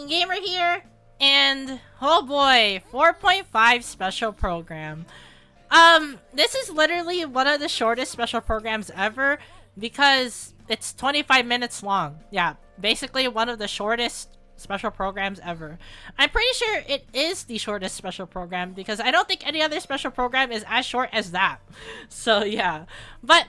King Gamer here, and oh boy, 4.5 special program. This is literally one of the shortest special programs ever because it's 25 minutes long. Yeah, basically one of the shortest special programs ever. I'm pretty sure it is the shortest special program because I don't think any other special program is as short as that. So yeah, but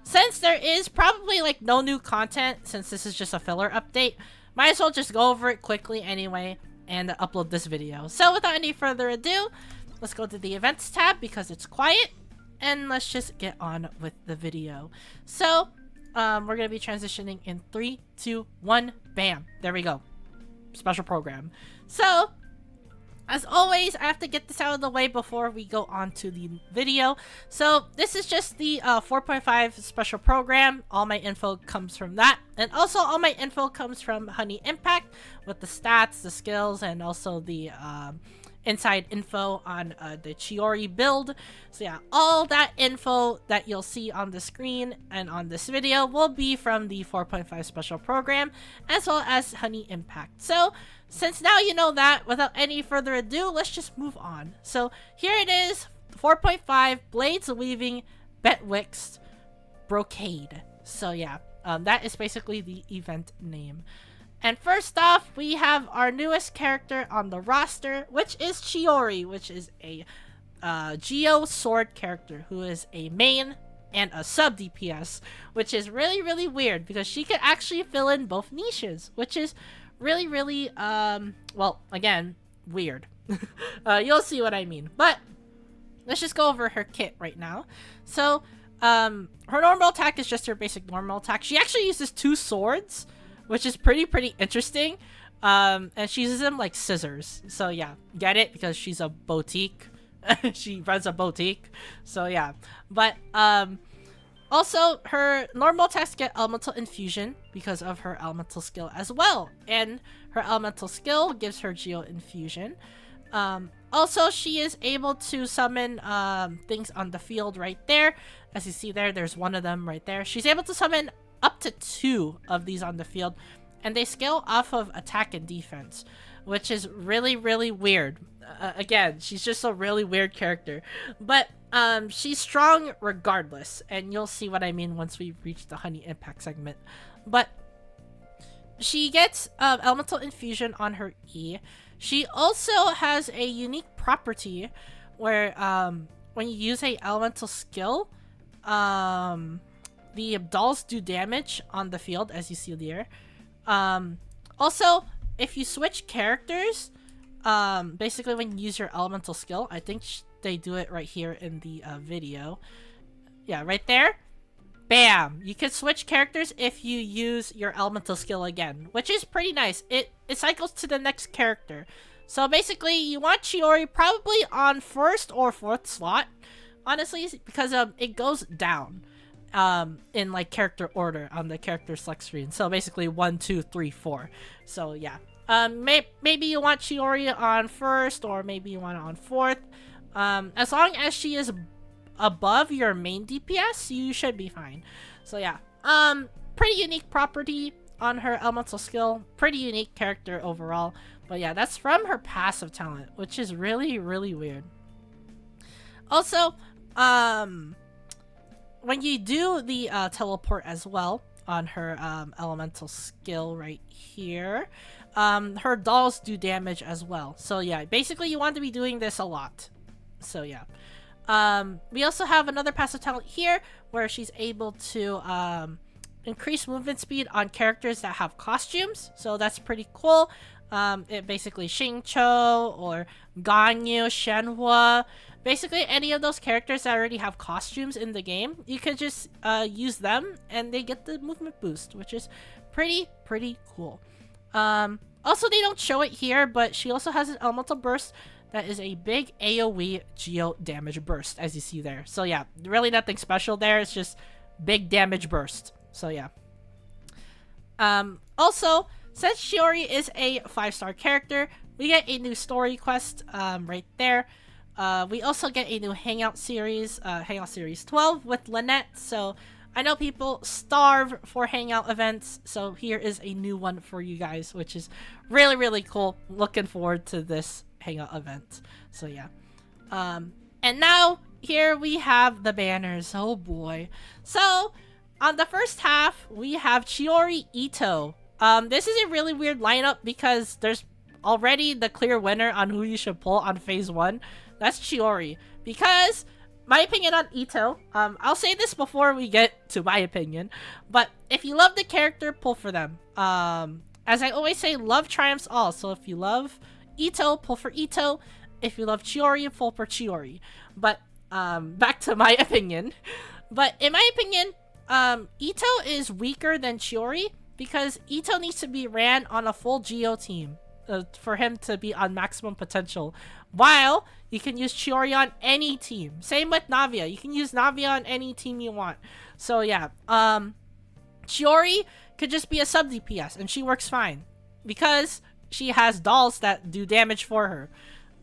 since there is probably like no new content since this is just a filler update, might as well just go over it quickly anyway and upload this video. So without any further ado, let's go to the events tab because it's quiet and let's just get on with the video. So we're going to be transitioning in 3, 2, 1, bam. There we go. Special program. So as always, I have to get this out of the way before we go on to the video. So this is just the 4.5 special program. All my info comes from that. And also all my info comes from Genshin Impact with the stats, the skills, and also the inside info on the Chiori build. So yeah, all that info that you'll see on the screen and on this video will be from the 4.5 special program as well as Genshin Impact. So since now you know that, without any further ado, let's just move on. So here it is, 4.5 Blades Weaving Betwixt Brocade. So yeah, that is basically the event name. And first off, we have our newest character on the roster, which is Chiori, which is a Geo Sword character who is a main and a sub DPS, which is really, really weird because she could actually fill in both niches, which is really, really, well, again, weird. You'll see what I mean. But let's just go over her kit right now. So, her normal attack is just her basic normal attack. She actually uses 2 swords, which is pretty interesting. And she uses them like scissors. So yeah, get it? Because she's a boutique. She runs a boutique. So yeah. But also her normal attacks get elemental infusion because of her elemental skill as well. And her elemental skill gives her geo infusion. Also, she is able to summon things on the field right there. As you see there, there's one of them right there. She's able to summon up to 2 of these on the field, and they scale off of attack and defense, which is really, really weird. Again, she's just a really weird character, but she's strong regardless, and you'll see what I mean once we reach the Genshin Impact segment. But she gets elemental infusion on her E. She also has a unique property where when you use a elemental skill, the dolls do damage on the field, as you see there. Also, if you switch characters, basically when you use your elemental skill, I think they do it right here in the video. Yeah, right there. Bam! You can switch characters if you use your elemental skill again, which is pretty nice. It cycles to the next character. So basically, you want Chiori probably on 1st or 4th slot, honestly, because it goes down in like character order on the character select screen. So basically 1, 2, 3, 4. So yeah, maybe you want Chiori on 1st, or maybe you want it on 4th. As long as she is above your main DPS, you should be fine. So yeah, pretty unique property on her elemental skill. Pretty unique character overall. But yeah, that's from her passive talent, which is really, really weird. Also, when you do the teleport as well on her elemental skill right here, her dolls do damage as well. So yeah, basically you want to be doing this a lot. So yeah. We also have another passive talent here where she's able to increase movement speed on characters that have costumes. So that's pretty cool. It basically Xingqiu or Ganyu, Shenhua, basically any of those characters that already have costumes in the game, you can just use them and they get the movement boost, which is pretty cool. Also, they don't show it here, but she also has an elemental burst that is a big AoE geo damage burst, as you see there. So yeah, really nothing special there. It's just big damage burst. So yeah. Also, since Chiori is a 5-star character, we get a new story quest right there. We also get a new Hangout series, Hangout Series 12 with Lynette. So I know people starve for hangout events, so here is a new one for you guys, which is really, really cool. Looking forward to this hangout event. So yeah. And now here we have the banners. Oh boy. So on the first half, we have Chiori Ito. This is a really weird lineup because there's already the clear winner on who you should pull on phase 1. That's Chiori. Because my opinion on Ito, I'll say this before we get to my opinion, but if you love the character, pull for them. As I always say, love triumphs all. So if you love Ito, pull for Ito. If you love Chiori, pull for Chiori. But back to my opinion. But in my opinion, Ito is weaker than Chiori because Ito needs to be ran on a full Geo team for him to be on maximum potential. While you can use Chiori on any team. Same with Navia. You can use Navia on any team you want. So yeah, Chiori could just be a sub DPS and she works fine because she has dolls that do damage for her.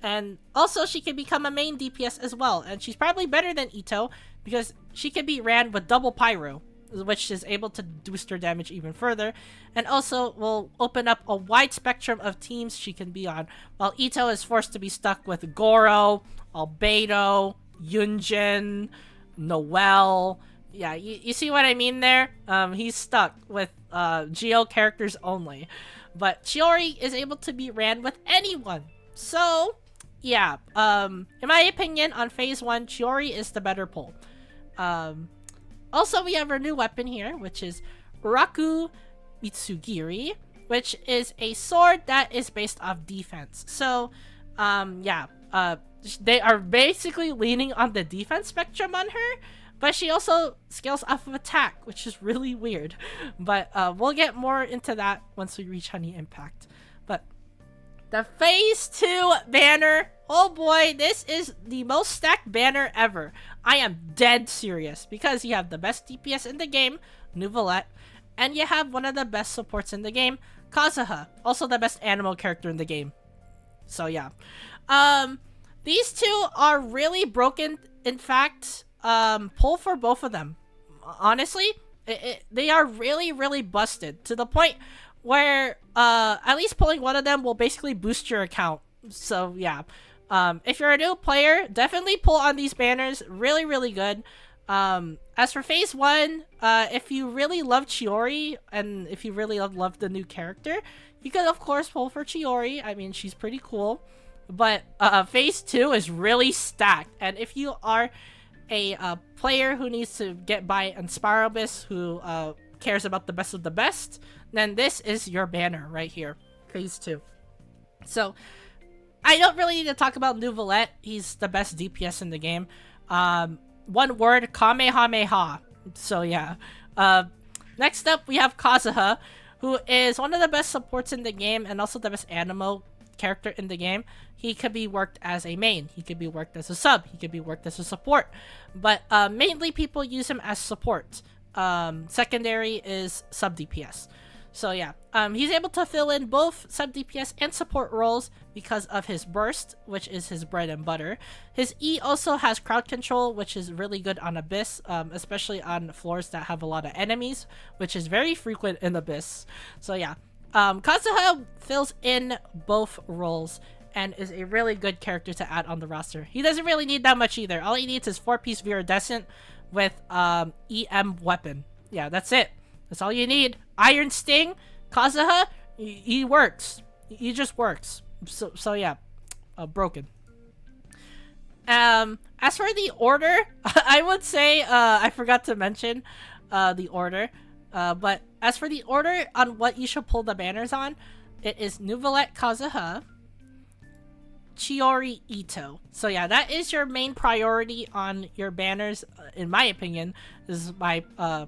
And also she can become a main DPS as well. And she's probably better than Ito because she can be ran with double pyro, which is able to boost her damage even further, and also will open up a wide spectrum of teams she can be on, while Ito is forced to be stuck with Goro, Albedo, Yunjin, Noelle. Yeah, you see what I mean there? He's stuck with Geo characters only. But Chiori is able to be ran with anyone. So, yeah, in my opinion, on phase 1, Chiori is the better pull. Also, we have our new weapon here, which is Raku Mitsugiri, which is a sword that is based off defense. So, yeah, they are basically leaning on the defense spectrum on her, but she also scales off of attack, which is really weird. But we'll get more into that once we reach Honey Impact. But the Phase 2 banner, oh boy, this is the most stacked banner ever. I am dead serious because you have the best DPS in the game, Nuvolette, and you have one of the best supports in the game, Kazuha, also the best animal character in the game. So yeah, these two are really broken. In fact, pull for both of them. Honestly, they are really, really busted to the point where at least pulling one of them will basically boost your account. So yeah, if you're a new player, definitely pull on these banners. Really, really good. As for phase 1, if you really love Chiori and if you really love the new character, you could of course pull for Chiori. I mean, she's pretty cool. But phase 2 is really stacked, and if you are a player who needs to get by Inspirobus, who cares about the best of the best, then this is your banner right here, phase 2. So I don't really need to talk about Nuvolette. He's the best DPS in the game. One word, Kamehameha. So yeah. Next up, we have Kazuha, who is one of the best supports in the game and also the best animo character in the game. He could be worked as a main. He could be worked as a sub. He could be worked as a support. But mainly people use him as support. Secondary is sub DPS. So yeah, he's able to fill in both sub DPS and support roles because of his burst, which is his bread and butter. His E also has crowd control, which is really good on Abyss, especially on floors that have a lot of enemies, which is very frequent in Abyss. So yeah, Kazuha fills in both roles and is a really good character to add on the roster. He doesn't really need that much either. All he needs is 4-piece Viridescent with EM weapon. Yeah, that's it. That's all you need. Iron Sting, Kazuha, he works. He just works. So yeah, broken. As for the order, I would say I forgot to mention the order. But as for the order on what you should pull the banners on, it is Nuvolette, Kazuha, Chiori, Ito. So yeah, that is your main priority on your banners. In my opinion, this is my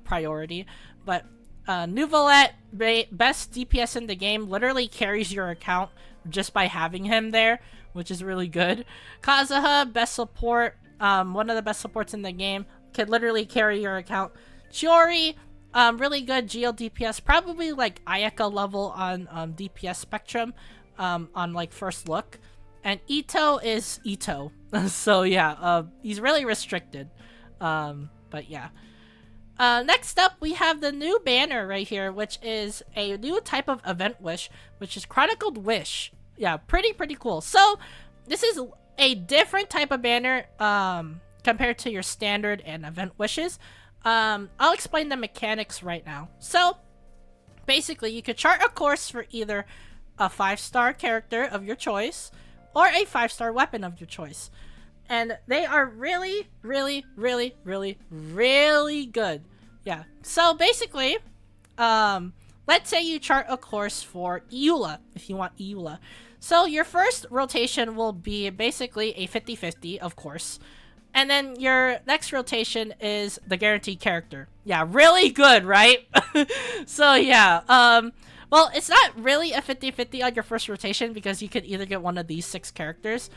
priority. But Nuvolette, best DPS in the game, literally carries your account just by having him there, which is really good. Kazuha, best support, one of the best supports in the game, can literally carry your account. Chiori, really good Geo DPS, probably like Ayaka level on DPS spectrum on like first look. And Ito is Ito. So yeah, he's really restricted. But yeah. Next up, we have the new banner right here, which is a new type of event wish, which is Chronicled Wish. Yeah, pretty cool. So, this is a different type of banner compared to your standard and event wishes. I'll explain the mechanics right now. So, basically, you could chart a course for either a 5-star character of your choice or a 5-star weapon of your choice. And they are really good. Yeah. So basically, let's say you chart a course for Eula, if you want Eula. So your first rotation will be basically a 50-50, of course. And then your next rotation is the guaranteed character. Yeah, really good, right? So yeah, well, it's not really a 50-50 on your first rotation because you could either get one of these 6 characters.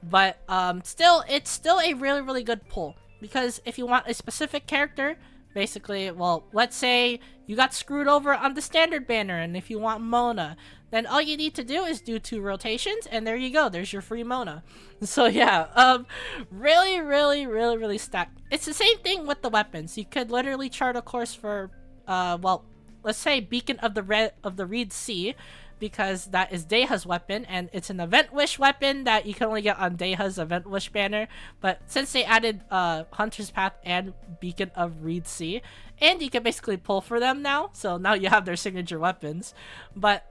But still, it's still a really good pull. Because if you want a specific character, basically, well, let's say you got screwed over on the standard banner, and if you want Mona, then all you need to do is do 2 rotations, and there you go. There's your free Mona. So yeah, really stacked. It's the same thing with the weapons. You could literally chart a course for, well, let's say Beacon of the Reed Sea, because that is Deha's weapon, and it's an event wish weapon that you can only get on Deha's event wish banner. But since they added Hunter's Path and Beacon of Reed Sea, and you can basically pull for them now, so now you have their signature weapons. But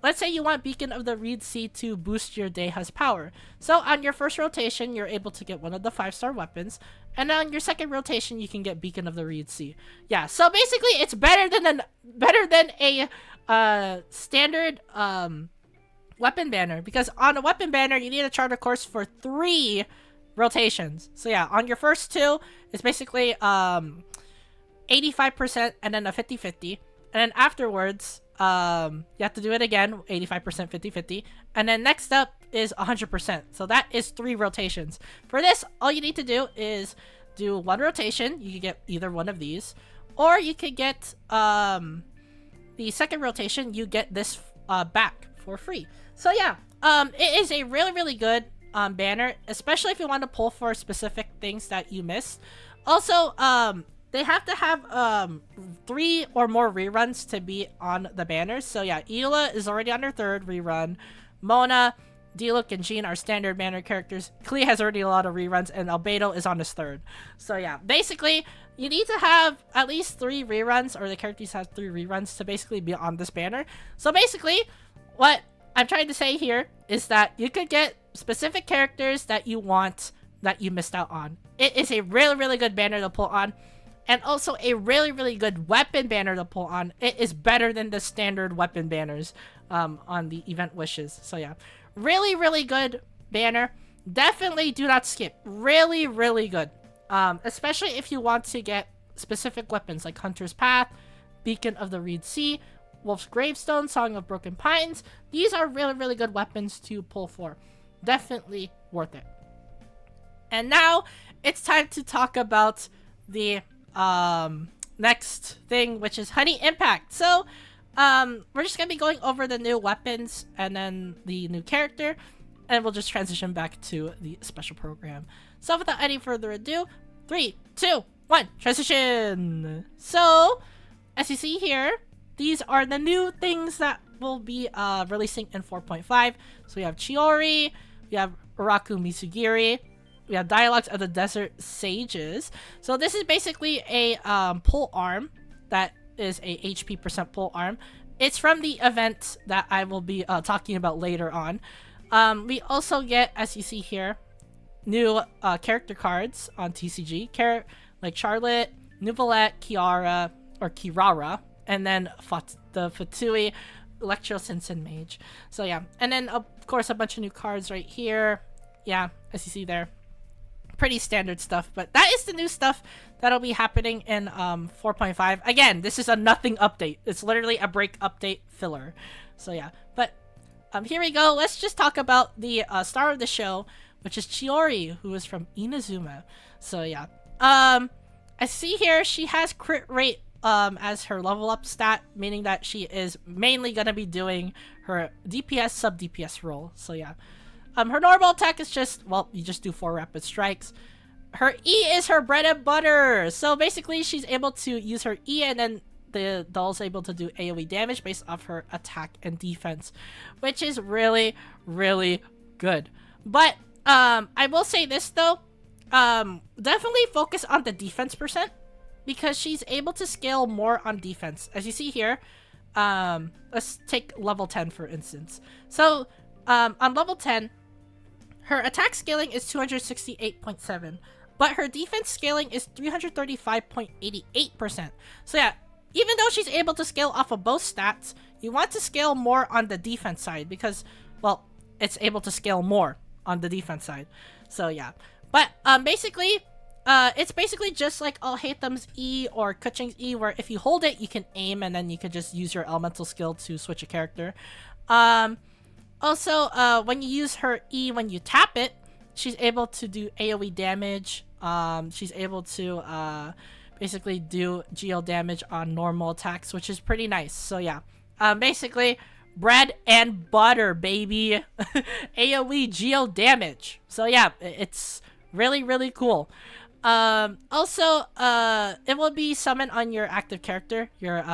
let's say you want Beacon of the Reed Sea to boost your Deha's power. So on your first rotation, you're able to get one of the 5-star weapons, and on your second rotation, you can get Beacon of the Reed Sea. Yeah, so basically, it's better than a standard weapon banner, because on a weapon banner you need to chart a course for 3 rotations. So yeah, on your first 2 it's basically 85% and then a 50-50, and then afterwards you have to do it again, 85% 50-50, and then next up is 100%. So that is 3 rotations. For this, all you need to do is do 1 rotation. You could get either one of these, or you could get the second rotation, you get this back for free. So yeah, it is a really good banner, especially if you want to pull for specific things that you missed. Also, they have to have 3 or more reruns to be on the banners. So yeah, Eula is already on her 3rd rerun. Mona, Diluc, and Jean are standard banner characters. Klee has already a lot of reruns, and Albedo is on his 3rd. So yeah, basically, you need to have at least 3 reruns, or the characters have 3 reruns to basically be on this banner. So basically, what I'm trying to say here is that you could get specific characters that you want that you missed out on. It is a really good banner to pull on, and also a really good weapon banner to pull on. It is better than the standard weapon banners on the event wishes. So yeah, really good banner. Definitely do not skip. Really good. Especially if you want to get specific weapons like Hunter's Path, Beacon of the Reed Sea, Wolf's Gravestone, Song of Broken Pines. These are really good weapons to pull for. Definitely worth it. And now it's time to talk about the next thing, which is Honey Impact. So we're just gonna be going over the new weapons and then the new character, and we'll just transition back to the special program. So without any further ado, 3, 2, 1, transition! So, as you see here, these are the new things that will be releasing in 4.5. So we have Chiori, we have Uraku Misugiri, we have Dialogues of the Desert Sages. So this is basically a pole arm that is a HP % pole arm. It's from the event that I will be talking about later on. We also get, as you see here, new character cards on TCG, like Charlotte, Nuvolette, Kirara, and then the Fatui, Electro Sensen Mage. So yeah, and then of course a bunch of new cards right here. Yeah, as you see there, pretty standard stuff, but that is the new stuff that'll be happening in 4.5. Again, this is a nothing update. It's literally a break update filler. So yeah, but here we go. Let's just talk about the star of the show, which is Chiori, who is from Inazuma. So yeah, I see here she has crit rate as her level up stat, meaning that she is mainly gonna be doing her DPS sub DPS role. So yeah, her normal attack is just, well, you just do 4 rapid strikes. her E is her bread and butter. So basically, she's able to use her E, and then the doll's able to do AoE damage based off her attack and defense, which is really, really good. But I will say this though, definitely focus on the defense percent because she's able to scale more on defense. As you see here, let's take level 10 for instance. So on level 10, her attack scaling is 268.7, but her defense scaling is 335.88%. So yeah, even though she's able to scale off of both stats, you want to scale more on the defense side because, well, it's able to scale more on the defense side. So yeah, but basically, it's basically just like Alhaitham's E or Keqing's E, where if you hold it, you can aim, and then you can just use your elemental skill to switch a character. Also, when you use her E, when you tap it, she's able to do AoE damage. She's able to basically do geo damage on normal attacks, which is pretty nice. So yeah, basically bread and butter, baby. AoE geo damage. So yeah, it's really, really cool. Also, it will be summoned on your active character, your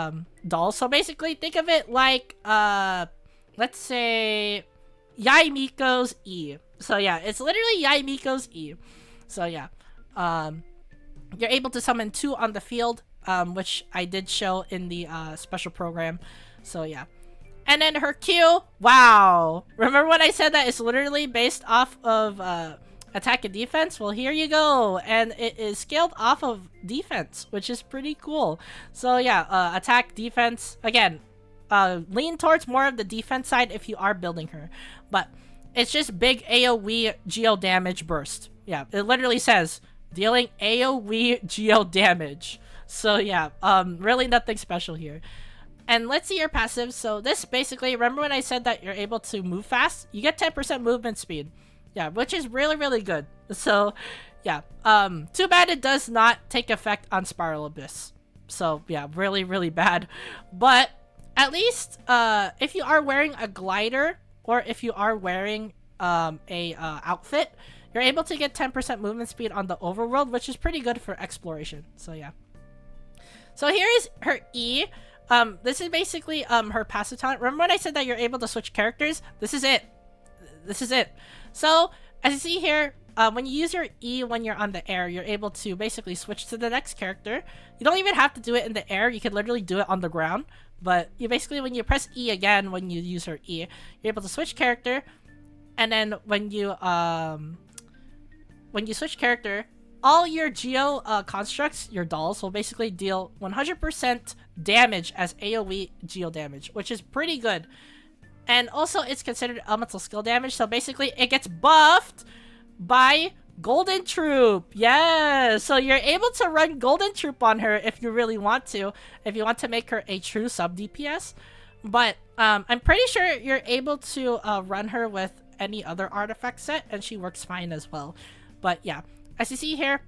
doll. So basically, think of it like let's say Yai Miko's E. So yeah, it's literally Yai Miko's E. So yeah, you're able to summon 2 on the field, which I did show in the special program. So yeah, and then her Q. Wow, remember when I said that it's literally based off of attack and defense? Well, here you go, and it is scaled off of defense, which is pretty cool. So yeah, attack, defense, again, lean towards more of the defense side if you are building her, but it's just big AoE geo damage burst. Yeah, it literally says dealing AoE geo damage. So yeah, really nothing special here. And let's see your passive. So this basically, remember when I said that you're able to move fast? You get 10% movement speed. Yeah, which is really, really good. So yeah, too bad it does not take effect on Spiral Abyss. So yeah, really, really bad. But at least if you are wearing a glider, or if you are wearing a outfit, you're able to get 10% movement speed on the overworld, which is pretty good for exploration. So yeah. So here is her E. This is basically her passive talent. Remember when I said that you're able to switch characters? This is it. This is it. So as you see here, when you use your E when you're on the air, you're able to basically switch to the next character. You don't even have to do it in the air. You can literally do it on the ground. But you basically, when you press E again, when you use her E, you're able to switch character. And then when you switch character, all your geo constructs, your dolls, will basically deal 100% damage as AoE geo damage, which is pretty good. And also, it's considered elemental skill damage, so basically, it gets buffed by Golden Troop. Yeah, so you're able to run Golden Troop on her if you really want to, if you want to make her a true sub DPS. But I'm pretty sure you're able to run her with any other artifact set, and she works fine as well. But yeah, as you see here,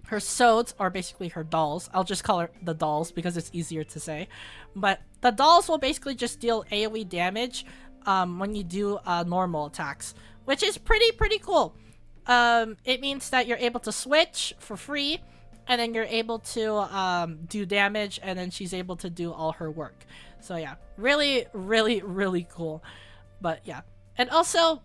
her sods are basically her dolls. I'll just call her the dolls because it's easier to say. But the dolls will basically just deal AoE damage when you do normal attacks, which is pretty cool. It means that you're able to switch for free, and then you're able to do damage, and then she's able to do all her work. So yeah, really cool. But yeah, and also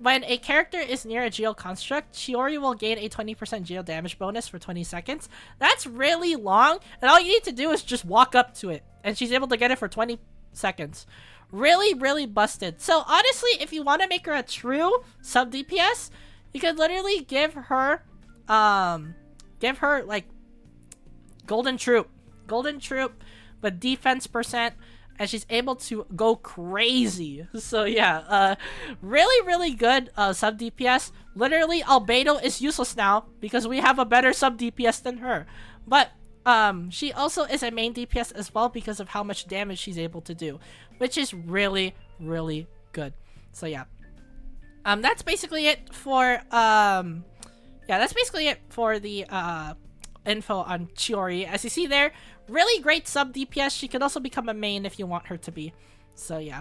when a character is near a geo construct, Chiori will gain a 20% geo damage bonus for 20 seconds. That's really long, and all you need to do is just walk up to it, and she's able to get it for 20 seconds. Really busted. So honestly, if you want to make her a true sub DPS, you could literally give her like Golden Troop with defense percent, and she's able to go crazy. So yeah, really good sub DPS. Literally, Albedo is useless now because we have a better sub DPS than her. But she also is a main DPS as well because of how much damage she's able to do, which is really good. So yeah, that's basically it for the info on Chiori. As you see there, really great sub DPS. She could also become a main if you want her to be. So yeah,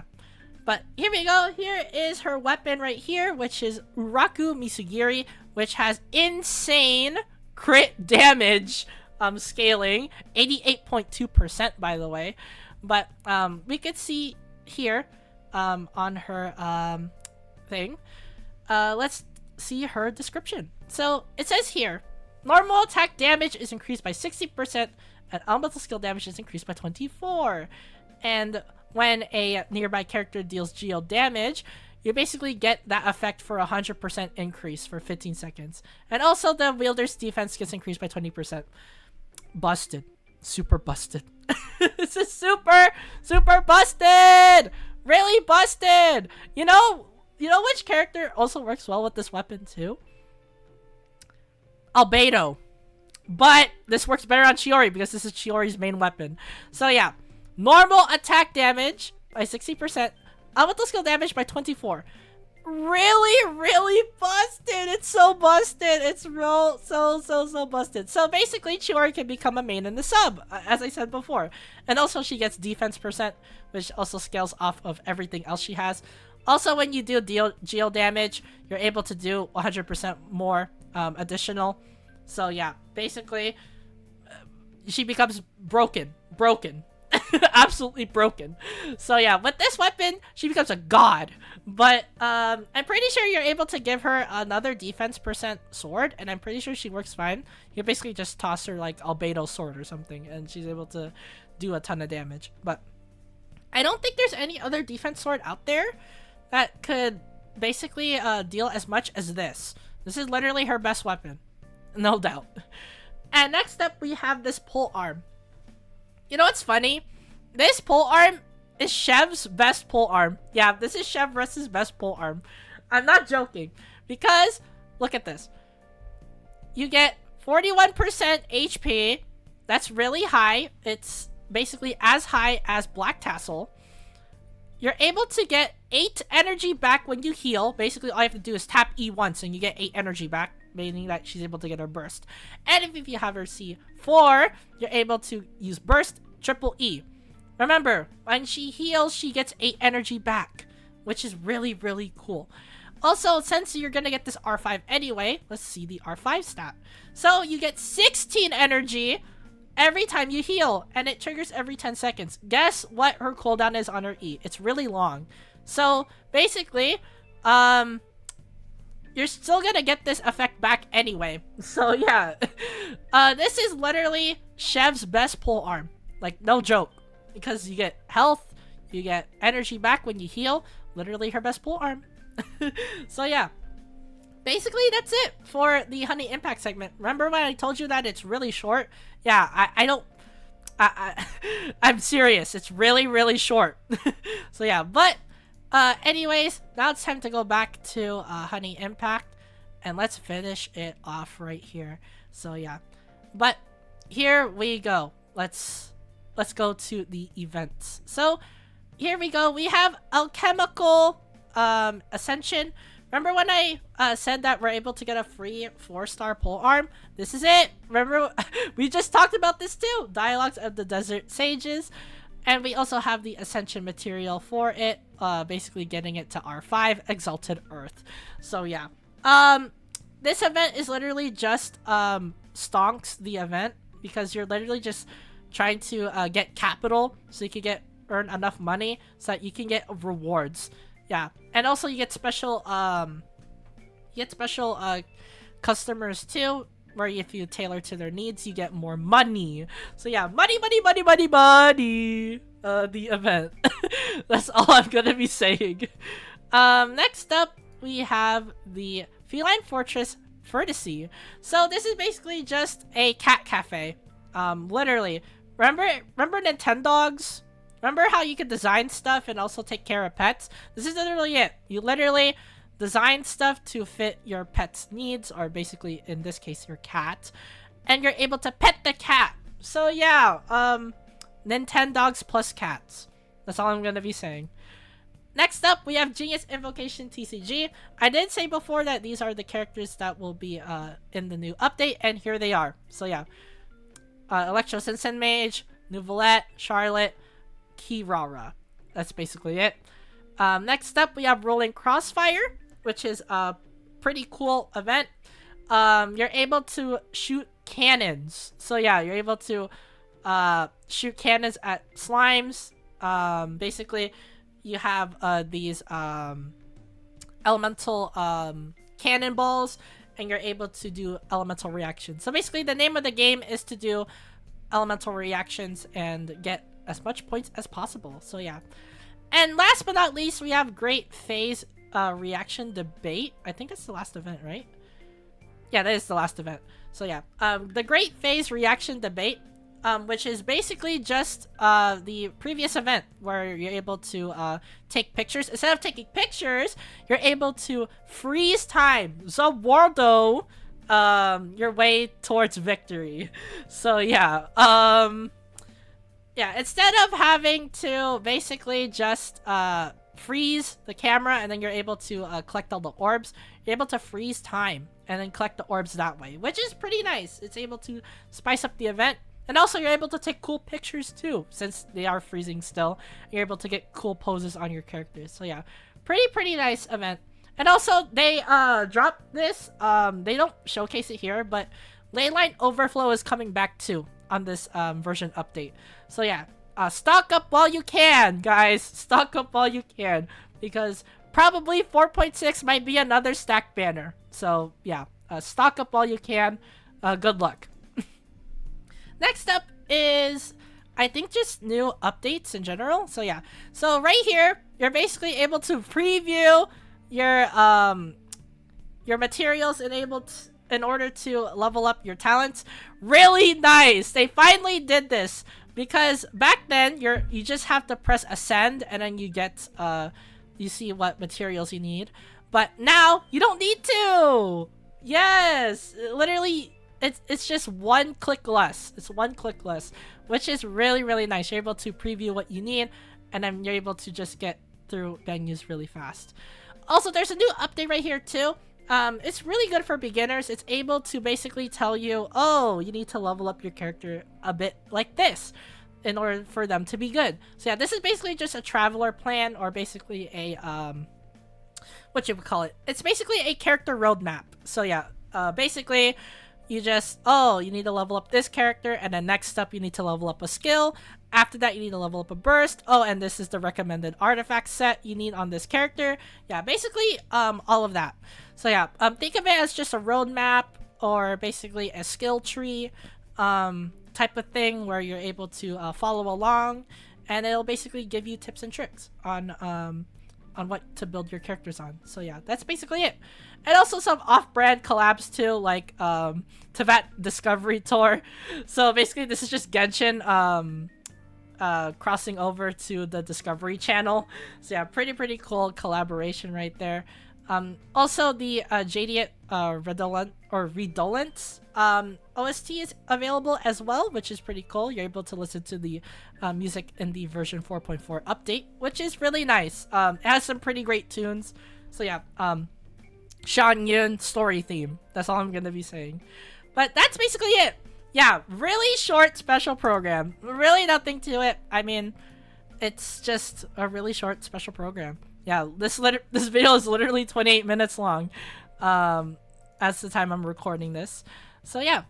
But here we go. Here is her weapon right here, which is Uraku Misugiri, which has insane crit damage scaling, 88.2% by the way. But we could see here on her thing. Let's see her description. So it says here, normal attack damage is increased by 60%, and elemental skill damage is increased by 24%. And when a nearby character deals geo damage, you basically get that effect for 100% increase for 15 seconds. And also the wielder's defense gets increased by 20%. Busted. Super busted. This is super busted! Really busted! You know which character also works well with this weapon too? Albedo. But this works better on Chiori because this is Chiori's main weapon. So yeah. Normal attack damage by 60%. Elemental skill damage by 24%. Really busted. It's so busted. It's so busted. So basically, Chiori can become a main in the sub, as I said before. And also she gets defense percent, which also scales off of everything else she has. Also, when you do geo damage, you're able to do 100% more additional. So yeah, basically, she becomes broken. Absolutely broken. So yeah, with this weapon, she becomes a god. But I'm pretty sure you're able to give her another defense percent sword, and I'm pretty sure she works fine. You basically just toss her like Albedo sword or something, and she's able to do a ton of damage. But I don't think there's any other defense sword out there that could basically deal as much as this. This is literally her best weapon, no doubt. And next up, we have this pole arm. You know what's funny? This pole arm is Chev's best pole arm. Yeah, this is Chev Russ's best pole arm. I'm not joking. Because, look at this. You get 41% HP. That's really high. It's basically as high as Black Tassel. You're able to get 8 energy back when you heal. Basically, all you have to do is tap E once and you get 8 energy back, meaning that she's able to get her burst. And if you have her C4, you're able to use burst, triple E. Remember, when she heals, she gets 8 energy back, which is really cool. Also, since you're gonna get this R5 anyway, let's see the R5 stat. So, you get 16 energy every time you heal, and it triggers every 10 seconds. Guess what her cooldown is on her E? It's really long. So, basically, you're still gonna get this effect back anyway. So, yeah. This is literally Chev's best pole arm. Like, no joke. Because you get health, you get energy back when you heal. Literally her best pole arm. So, yeah. Basically, that's it for the Honey Impact segment. Remember when I told you that it's really short? Yeah, I'm serious. It's really short. So, yeah. But, anyways, now it's time to go back to Honey Impact. And let's finish it off right here. So, yeah. But, here we go. Let's go to the events. So, here we go. We have Alchemical Ascension. Remember when I said that we're able to get a free 4-star pole arm? This is it. Remember, we just talked about this too. Dialogues of the Desert Sages. And we also have the Ascension material for it. Basically getting it to R5, Exalted Earth. So yeah. This event is literally just stonks the event. Because you're literally just trying to get capital. So you can earn enough money so that you can get rewards. Yeah, and also you get special customers too, where if you tailor to their needs, you get more money. So yeah, money. The event. That's all I'm gonna be saying. Next up, we have the Feline Fortress Vertice. So this is basically just a cat cafe. Literally, remember Nintendogs? Remember how you could design stuff and also take care of pets? This is literally it. You literally design stuff to fit your pet's needs, or basically, in this case, your cat. And you're able to pet the cat. So yeah, Nintendogs plus cats. That's all I'm gonna be saying. Next up, we have Genius Invocation TCG. I did say before that these are the characters that will be in the new update, and here they are. So yeah, Electro Mage, Nouvellette, Charlotte, Kirara. That's basically it. Next up, we have Rolling Crossfire, which is a pretty cool event. You're able to shoot cannons. So yeah, you're able to shoot cannons at slimes. Basically, you have these elemental cannonballs, and you're able to do elemental reactions. So basically, the name of the game is to do elemental reactions and get as much points as possible. So yeah. And last but not least, we have Great Phase Reaction Debate. I think that's the last event, right? Yeah, that is the last event. So yeah, the Great Phase Reaction Debate, which is basically just the previous event where you're able to take pictures. Instead of taking pictures, you're able to freeze time the world your way towards victory. So yeah, yeah, instead of having to basically just freeze the camera and then you're able to collect all the orbs, you're able to freeze time and then collect the orbs that way, which is pretty nice. It's able to spice up the event. And also you're able to take cool pictures too, since they are freezing still. You're able to get cool poses on your characters. So yeah, pretty nice event. And also they dropped this, they don't showcase it here, but Leyline Overflow is coming back too on this version update. So yeah, stock up while you can, guys. Stock up while you can, because probably 4.6 might be another stack banner. So yeah, stock up while you can. Good luck. Next up is, I think, just new updates in general. So yeah, so right here, you're basically able to preview your materials enabled in order to level up your talents. Really nice. They finally did this, because back then you just have to press ascend and then you get you see what materials you need. But now you don't need to. Yes, literally it's just one click less. It's one click less, which is really nice. You're able to preview what you need, and then you're able to just get through menus really fast. Also, there's a new update right here too. It's really good for beginners. It's able to basically tell you, oh, you need to level up your character a bit like this in order for them to be good. So yeah, this is basically just a traveler plan, or basically a what you would call it. It's basically a character roadmap. So yeah, basically you just, oh, you need to level up this character, and then next up you need to level up a skill. After that, you need to level up a burst. Oh, and this is the recommended artifact set you need on this character. Yeah, basically all of that. So yeah, think of it as just a roadmap, or basically a skill tree type of thing, where you're able to follow along, and it'll basically give you tips and tricks on what to build your characters on. So yeah, that's basically it. And also some off-brand collabs too, like Tevat Discovery Tour. So basically this is just Genshin crossing over to the Discovery channel. So yeah, pretty cool collaboration right there. Also the Jadiet Redolent OST is available as well, which is pretty cool. You're able to listen to the music in the version 4.4 update, which is really nice. It has some pretty great tunes. So yeah, Shan Yun story theme. That's all I'm gonna be saying. But that's basically it. Yeah, really short special program. Really nothing to it. I mean, it's just a really short special program. Yeah, this video is literally 28 minutes long. As the time I'm recording this. So yeah,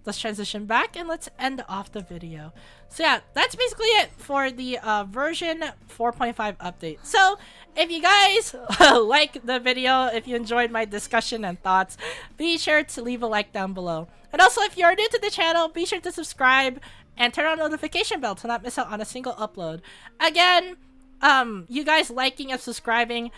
let's transition back and let's end off the video. So yeah, that's basically it for the version 4.5 update. So if you guys like the video, if you enjoyed my discussion and thoughts, be sure to leave a like down below. And also, if you're new to the channel, be sure to subscribe and turn on the notification bell to not miss out on a single upload. Again, you guys liking and subscribing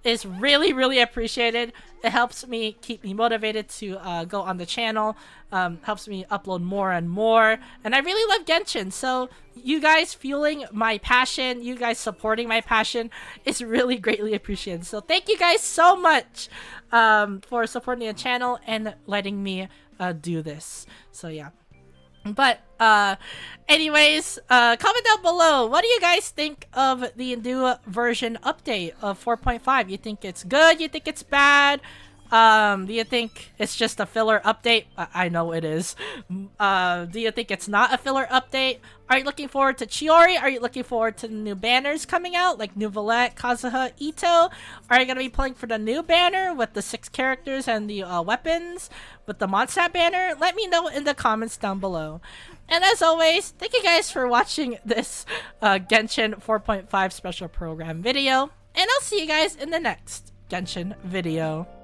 is really appreciated. It helps me keep me motivated to go on the channel, helps me upload more and more, and I really love Genshin, so you guys fueling my passion, you guys supporting my passion is really greatly appreciated. So thank you guys so much for supporting the channel and letting me do this. So yeah. But anyways, comment down below, what do you guys think of the new version update of 4.5? You think it's good? You think it's bad? Do you think it's just a filler update? I know it is. Do you think it's not a filler update? Are you looking forward to Chiori? Are you looking forward to the new banners coming out, like New Valette, Kazuha, Ito? Are you gonna be playing for the new banner with the 6 characters and the weapons with the Mondstadt banner? Let me know in the comments down below. And as always, thank you guys for watching this Genshin 4.5 special program video. And I'll see you guys in the next Genshin video.